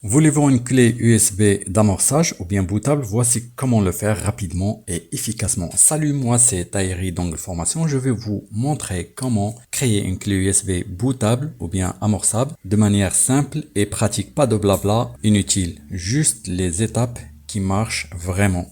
Voulez-vous une clé USB d'amorçage ou bien bootable? Voici comment le faire rapidement et efficacement. Salut, moi c'est Tahiri d'Angle Formation. Je vais vous montrer comment créer une clé USB bootable ou bien amorçable de manière simple et pratique. Pas de blabla inutile, juste les étapes qui marchent vraiment.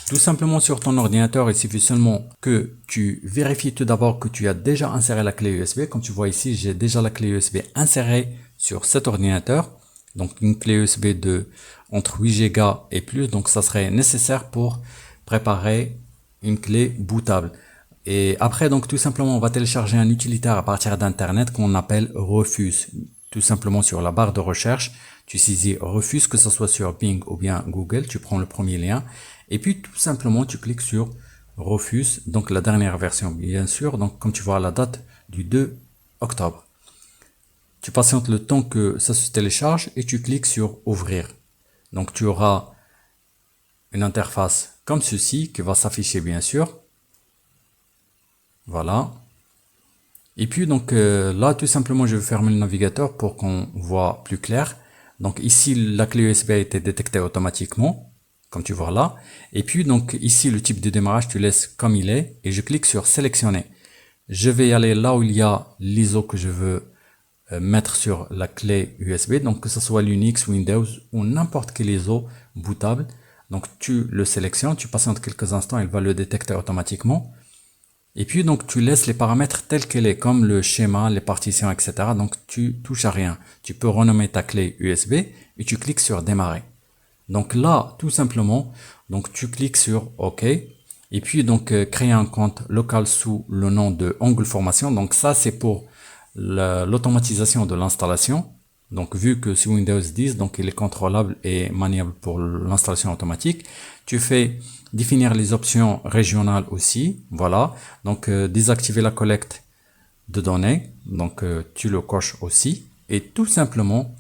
Tout simplement sur ton ordinateur, il suffit seulement que tu vérifies tout d'abord que tu as déjà inséré la clé USB. Comme tu vois ici, j'ai déjà la clé USB insérée sur cet ordinateur. Donc une clé USB de entre 8 Go et plus, donc ça serait nécessaire pour préparer une clé bootable. Et après, donc tout simplement, on va télécharger un utilitaire à partir d'internet qu'on appelle Refuse. Tout simplement sur la barre de recherche, tu saisis Refuse, que ce soit sur Bing ou bien Google, tu prends le premier lien et puis tout simplement tu cliques sur Refuse, donc la dernière version bien sûr, donc comme tu vois la date du 2 octobre. Tu patientes le temps que ça se télécharge et tu cliques sur ouvrir. Donc tu auras une interface comme ceci qui va s'afficher bien sûr. Voilà. Et puis donc là tout simplement je vais fermer le navigateur pour qu'on voit plus clair. Donc ici la clé USB a été détectée automatiquement, comme tu vois là. Et puis donc ici le type de démarrage tu laisses comme il est et je clique sur sélectionner. Je vais aller là où il y a l'ISO que je veux mettre sur la clé USB, donc que ce soit Linux, Windows ou n'importe quel ISO bootable. Donc tu le sélectionnes, tu patientes quelques instants, il va le détecter automatiquement. Et puis donc tu laisses les paramètres tels qu'elle est, comme le schéma, les partitions, etc. Donc tu touches à rien. Tu peux renommer ta clé USB et tu cliques sur démarrer. Donc là, tout simplement, donc tu cliques sur OK. Et puis donc créer un compte local sous le nom de Angle Formation. Donc ça c'est pour l'automatisation de l'installation. Donc vu que c'est Windows 10, donc il est contrôlable et maniable pour l'installation automatique. Tu fais définir les options régionales aussi. Voilà. Donc désactiver la collecte de données. Donc tu le coches aussi. Et tout simplement,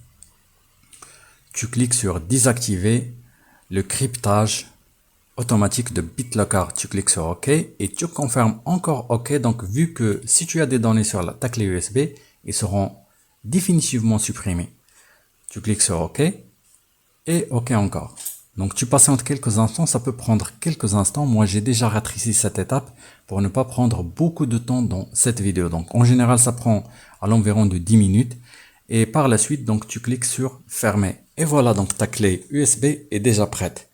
tu cliques sur désactiver le cryptage automatique de BitLocker. Tu cliques sur OK et tu confirmes encore OK. Donc vu que si tu as des données sur ta clé USB, ils seront définitivement supprimés. Tu cliques sur OK et OK encore. Donc tu patientes quelques instants, ça peut prendre quelques instants. Moi j'ai déjà rétréci cette étape pour ne pas prendre beaucoup de temps dans cette vidéo. Donc en général ça prend à l'environ de 10 minutes. Et par la suite donc tu cliques sur fermer. Et voilà, donc ta clé USB est déjà prête.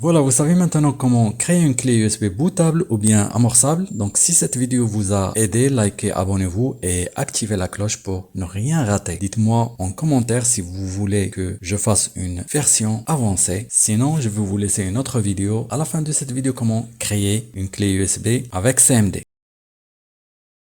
Voilà, vous savez maintenant comment créer une clé USB bootable ou bien amorçable. Donc si cette vidéo vous a aidé, likez, abonnez-vous et activez la cloche pour ne rien rater. Dites-moi en commentaire si vous voulez que je fasse une version avancée. Sinon, je vais vous laisser une autre vidéo à la fin de cette vidéo comment créer une clé USB avec CMD.